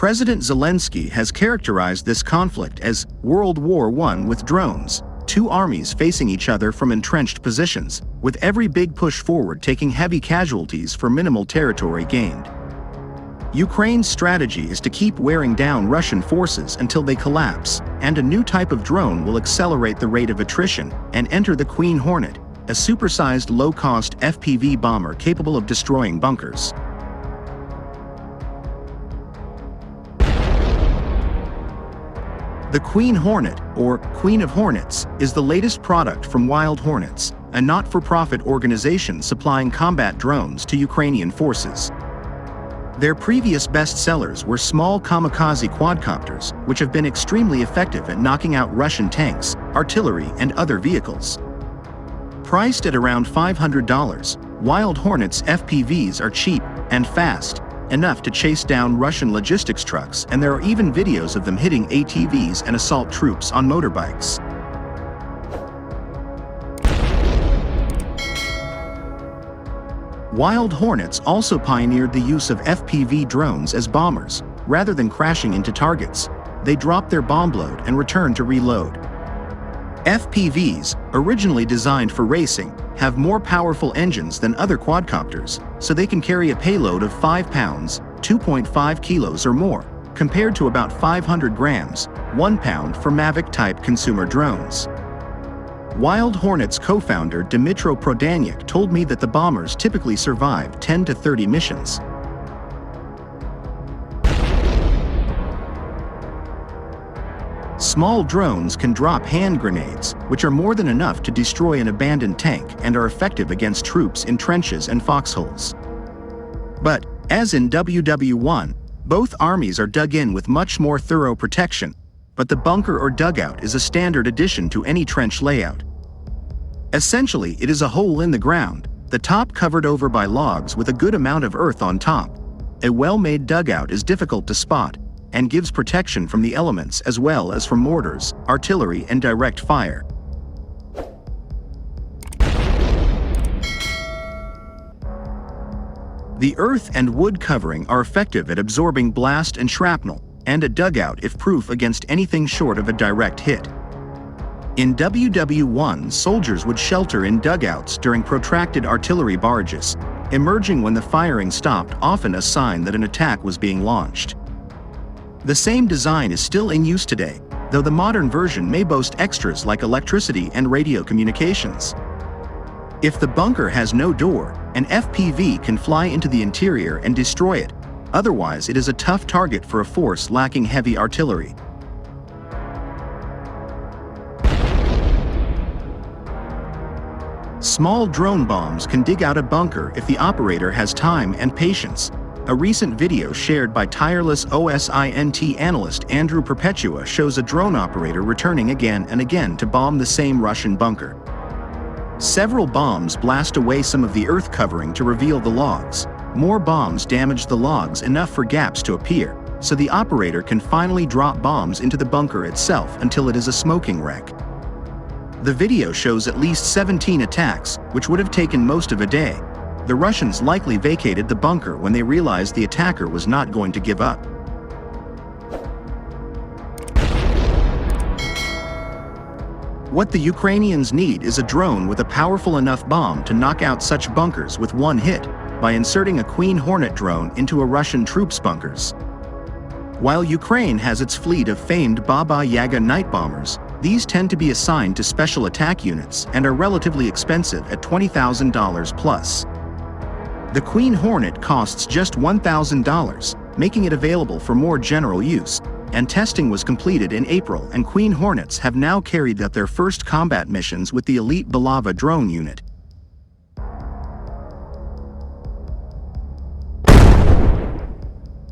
President Zelensky has characterized this conflict as World War I with drones, two armies facing each other from entrenched positions, with every big push forward taking heavy casualties for minimal territory gained. Ukraine's strategy is to keep wearing down Russian forces until they collapse, and a new type of drone will accelerate the rate of attrition and enter the Queen Hornet, a supersized low-cost FPV bomber capable of destroying bunkers. The Queen Hornet, or Queen of Hornets, is the latest product from Wild Hornets, a not-for-profit organization supplying combat drones to Ukrainian forces. Their previous bestsellers were small kamikaze quadcopters, which have been extremely effective at knocking out Russian tanks, artillery, and other vehicles. Priced at around $500, Wild Hornets FPVs are cheap and fast, enough to chase down Russian logistics trucks, and there are even videos of them hitting ATVs and assault troops on motorbikes. Wild Hornets also pioneered the use of FPV drones as bombers. Rather than crashing into targets, they drop their bombload and return to reload. FPVs, originally designed for racing, have more powerful engines than other quadcopters, so they can carry a payload of 5 pounds, 2.5 kilos or more, compared to about 500 grams, 1 pound for Mavic-type consumer drones. Wild Hornets co-founder Dmytro Prodanyuk told me that the bombers typically survive 10 to 30 missions. Small drones can drop hand grenades, which are more than enough to destroy an abandoned tank and are effective against troops in trenches and foxholes. But, as in WW1, both armies are dug in with much more thorough protection, but the bunker or dugout is a standard addition to any trench layout. Essentially, it is a hole in the ground, the top covered over by logs with a good amount of earth on top. A well-made dugout is difficult to spot, and gives protection from the elements as well as from mortars, artillery, and direct fire. The earth and wood covering are effective at absorbing blast and shrapnel, and a dugout if proof against anything short of a direct hit. In WW1, soldiers would shelter in dugouts during protracted artillery barrages, emerging when the firing stopped, often a sign that an attack was being launched. The same design is still in use today, though the modern version may boast extras like electricity and radio communications. If the bunker has no door, an FPV can fly into the interior and destroy it. Otherwise, it is a tough target for a force lacking heavy artillery. Small drone bombs can dig out a bunker if the operator has time and patience. A recent video shared by tireless OSINT analyst Andrew Perpetua shows a drone operator returning again and again to bomb the same Russian bunker. Several bombs blast away some of the earth covering to reveal the logs. More bombs damage the logs enough for gaps to appear, so the operator can finally drop bombs into the bunker itself until it is a smoking wreck. The video shows at least 17 attacks, which would have taken most of a day. The Russians likely vacated the bunker when they realized the attacker was not going to give up. What the Ukrainians need is a drone with a powerful enough bomb to knock out such bunkers with one hit, by inserting a Queen Hornet drone into a Russian troops' bunkers. While Ukraine has its fleet of famed Baba Yaga night bombers, these tend to be assigned to special attack units and are relatively expensive at $20,000 plus. The Queen Hornet costs just $1,000, making it available for more general use, and testing was completed in April, and Queen Hornets have now carried out their first combat missions with the elite Bulava drone unit.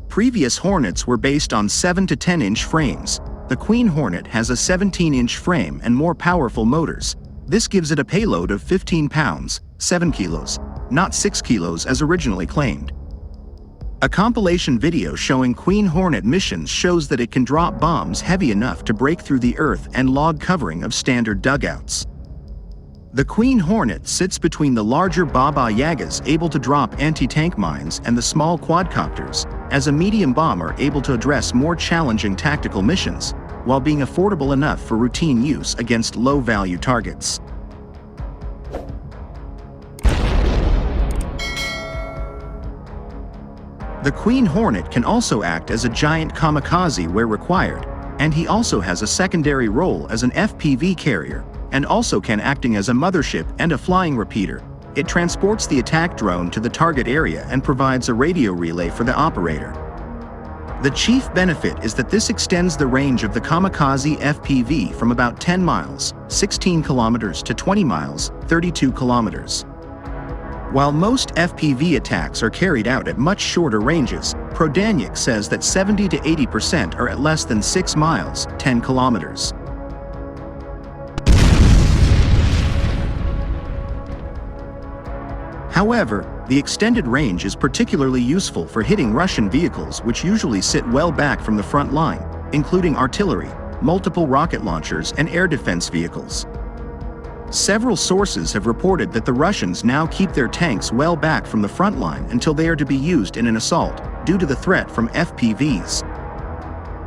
Previous Hornets were based on 7 to 10-inch frames. The Queen Hornet has a 17-inch frame and more powerful motors. This gives it a payload of 15 pounds, 7 kilos, not 6 kilos as originally claimed. A compilation video showing Queen Hornet missions shows that it can drop bombs heavy enough to break through the earth and log covering of standard dugouts. The Queen Hornet sits between the larger Baba Yagas able to drop anti-tank mines and the small quadcopters, as a medium bomber able to address more challenging tactical missions, while being affordable enough for routine use against low-value targets. The Queen Hornet can also act as a giant kamikaze where required, and he also has a secondary role as an FPV carrier, and also can acting as a mothership and a flying repeater. It transports the attack drone to the target area and provides a radio relay for the operator. The chief benefit is that this extends the range of the kamikaze FPV from about 10 miles, 16 kilometers to 20 miles, 32 kilometers. While most FPV attacks are carried out at much shorter ranges, Prodanyuk says that 70 to 80% are at less than 6 miles, 10 kilometers. However, the extended range is particularly useful for hitting Russian vehicles which usually sit well back from the front line, including artillery, multiple rocket launchers, and air defense vehicles. Several sources have reported that the Russians now keep their tanks well back from the front line until they are to be used in an assault, due to the threat from FPVs.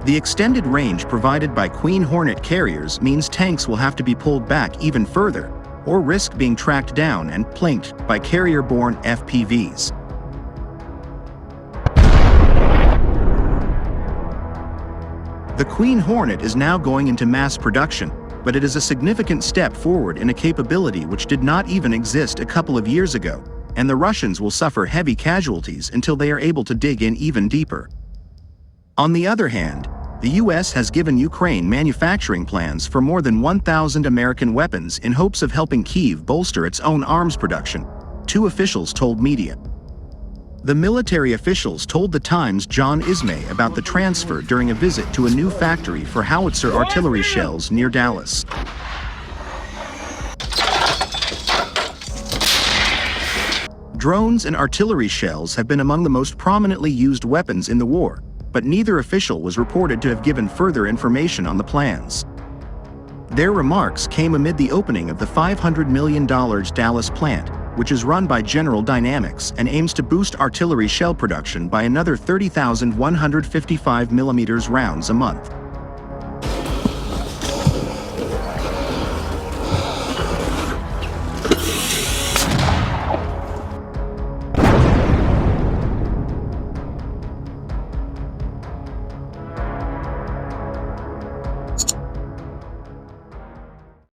The extended range provided by Queen Hornet carriers means tanks will have to be pulled back even further, or risk being tracked down and planked by carrier-borne FPVs. The Queen Hornet is now going into mass production, but it is a significant step forward in a capability which did not even exist a couple of years ago, and the Russians will suffer heavy casualties until they are able to dig in even deeper. On the other hand, the US has given Ukraine manufacturing plans for more than 1,000 American weapons in hopes of helping Kyiv bolster its own arms production, two officials told media. The military officials told The Times' John Ismay about the transfer during a visit to a new factory for howitzer artillery shells near Dallas. Drones and artillery shells have been among the most prominently used weapons in the war, but neither official was reported to have given further information on the plans. Their remarks came amid the opening of the $500 million Dallas plant, which is run by General Dynamics and aims to boost artillery shell production by another 30,155 mm rounds a month.